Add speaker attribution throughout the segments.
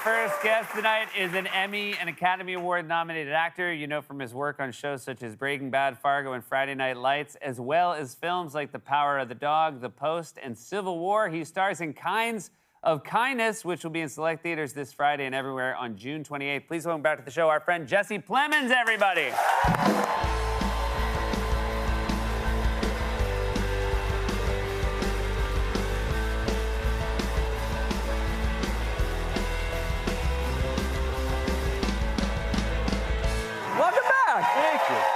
Speaker 1: first guest tonight is an Emmy and Academy Award nominated actor. You know from his work on shows such as Breaking Bad, Fargo, and Friday Night Lights, as well as films like The Power of the Dog, The Post, and Civil War. He stars in Kinds of Kindness, which will be in select theaters this Friday and everywhere on June 28th. Please welcome back to the show our friend Jesse Plemons, everybody.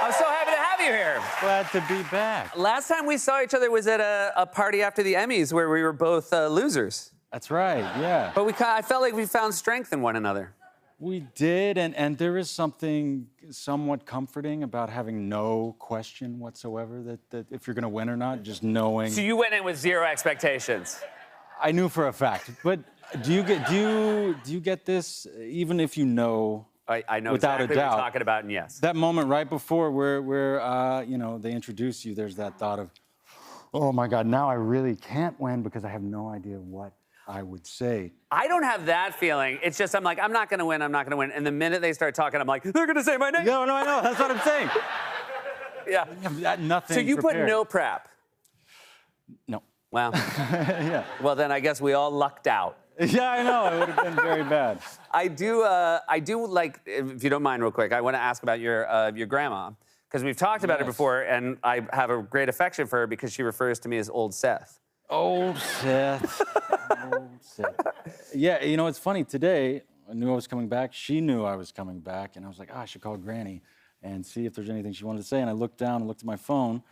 Speaker 1: I'm so happy to have you here.
Speaker 2: Glad to be back.
Speaker 1: Last time we saw each other was at a party after the Emmys where we were both losers.
Speaker 2: That's right, yeah.
Speaker 1: But I felt like we found strength in one another.
Speaker 2: We did, and there is something somewhat comforting about having no question whatsoever that if you're going to win or not, just knowing.
Speaker 1: So you went in with zero expectations.
Speaker 2: I knew for a fact, but do you get this even if you know?
Speaker 1: I know
Speaker 2: without
Speaker 1: exactly
Speaker 2: a doubt,
Speaker 1: what you're talking about, and yes.
Speaker 2: That moment right before where you know, they introduce you, there's that thought of, oh my God, now I really can't win because I have no idea what I would say.
Speaker 1: I don't have that feeling. It's just I'm like, I'm not gonna win, I'm not gonna win. And the minute they start talking, I'm like, they're gonna say my name.
Speaker 2: No, I know, that's what I'm saying.
Speaker 1: Yeah.
Speaker 2: Nothing
Speaker 1: So you
Speaker 2: prepared.
Speaker 1: put no prep?
Speaker 2: No.
Speaker 1: Wow.
Speaker 2: Yeah.
Speaker 1: Well, then I guess we all lucked out.
Speaker 2: Yeah, I know. It would have been very bad.
Speaker 1: I do like, if you don't mind real quick, I want to ask about your grandma, because we've talked about her before, and I have a great affection for her because she refers to me as Old Seth.
Speaker 2: Old Seth. Old Seth. Yeah, you know, it's funny. Today, I knew I was coming back. She knew I was coming back, and I was like, I should call Granny and see if there's anything she wanted to say. And I looked down and looked at my phone,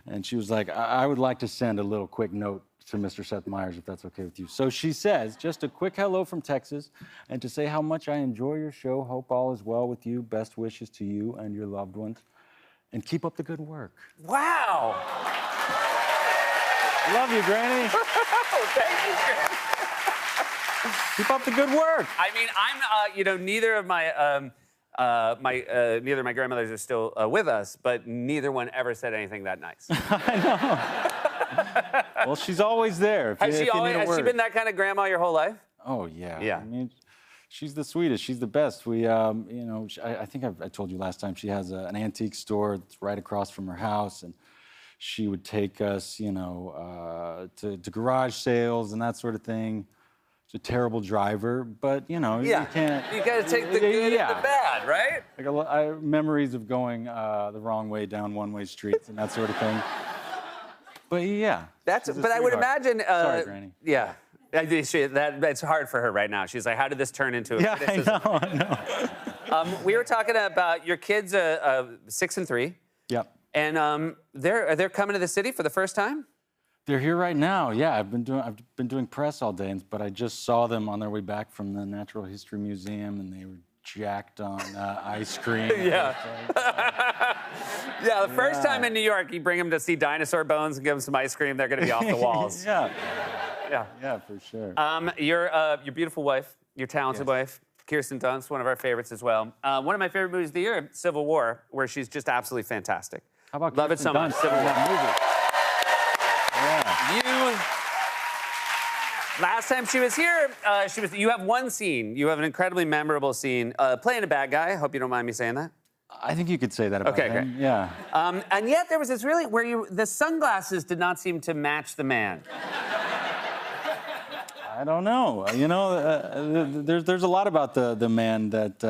Speaker 2: and she was like, I would like to send a little quick note to Mr. Seth Meyers, if that's okay with you. So she says, just a quick hello from Texas, and to say how much I enjoy your show. Hope all is well with you. Best wishes to you and your loved ones. And keep up the good work.
Speaker 1: Wow.
Speaker 2: Love you, Granny.
Speaker 1: Thank you, Granny.
Speaker 2: Keep up the good work.
Speaker 1: I mean, I'm, you know, neither of my grandmothers are still with us, but neither one ever said anything that nice.
Speaker 2: I know. Well, she's always there.
Speaker 1: Has she been that kind of grandma your whole life?
Speaker 2: Oh, yeah.
Speaker 1: Yeah.
Speaker 2: I mean, she's the sweetest. She's the best. We, you know, I think I told you last time, she has an antique store that's right across from her house, and she would take us, you know, to garage sales and that sort of thing. She's a terrible driver, but, you know, you can't...
Speaker 1: You got to take the good and the bad, right?
Speaker 2: Like I have memories of going the wrong way down one-way streets and that sort of thing. But yeah,
Speaker 1: but I would imagine.
Speaker 2: Sorry, Granny.
Speaker 1: Yeah, that's hard for her right now. She's like, how did this turn into a criticism?
Speaker 2: I know.
Speaker 1: We were talking about your kids, 6 and 3.
Speaker 2: Yep.
Speaker 1: And they're coming to the city for the first time.
Speaker 2: They're here right now. Yeah, I've been doing press all day, but I just saw them on their way back from the Natural History Museum, and they were jacked on ice cream.
Speaker 1: Yeah. Yeah, the first time in New York, you bring them to see dinosaur bones and give them some ice cream, they're going to be off the walls.
Speaker 2: Yeah.
Speaker 1: Yeah.
Speaker 2: Yeah, for sure.
Speaker 1: Your beautiful wife, your talented wife, Kirsten Dunst, one of our favorites as well. One of my favorite movies of the year, Civil War, where she's just absolutely fantastic.
Speaker 2: How about
Speaker 1: Love
Speaker 2: Kirsten
Speaker 1: it so much,
Speaker 2: Dunst?
Speaker 1: Civil War.
Speaker 2: Yeah.
Speaker 1: Last time she was here, you have one scene. You have an incredibly memorable scene playing a bad guy. I hope you don't mind me saying that.
Speaker 2: I think you could say that about him.
Speaker 1: Okay, great.
Speaker 2: Yeah.
Speaker 1: And yet there was this really where the sunglasses did not seem to match the man.
Speaker 2: I don't know. You know, there's a lot about the man that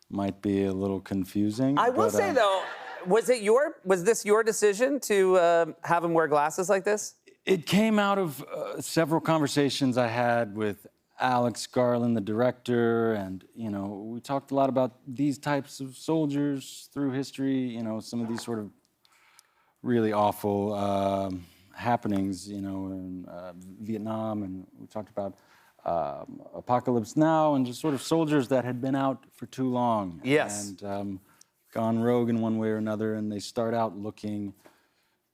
Speaker 2: might be a little confusing.
Speaker 1: I will say though, was this your decision to have him wear glasses like this?
Speaker 2: It came out of several conversations I had with Alex Garland, the director, and, you know, we talked a lot about these types of soldiers through history, you know, some of these sort of really awful happenings, you know, in Vietnam, and we talked about Apocalypse Now, and just sort of soldiers that had been out for too long.
Speaker 1: Yes.
Speaker 2: And gone rogue in one way or another, and they start out looking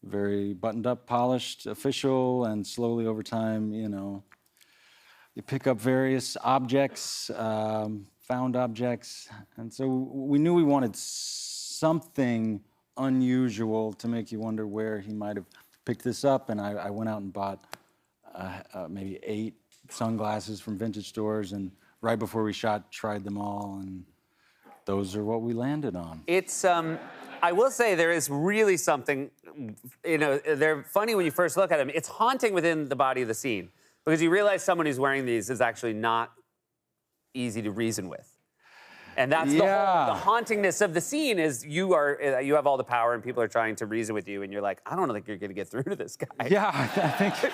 Speaker 2: very buttoned up, polished, official, and slowly over time, you know, they pick up various objects, found objects, and so we knew we wanted something unusual to make you wonder where he might have picked this up, and I went out and bought maybe 8 sunglasses from vintage stores, and right before we shot, tried them all, and those are what we landed on.
Speaker 1: It's, I will say there is really something, you know, they're funny when you first look at them. It's haunting within the body of the scene because you realize someone who's wearing these is actually not easy to reason with. And that's the hauntingness of the scene is you have all the power and people are trying to reason with you and you're like, I don't think you're going to get through to this guy.
Speaker 2: Yeah, I think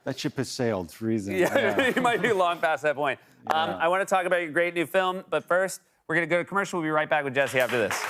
Speaker 2: that ship has sailed for reason.
Speaker 1: Yeah, you might be long past that point. I want to talk about your great new film, but first, we're going to go to commercial. We'll be right back with Jesse after this.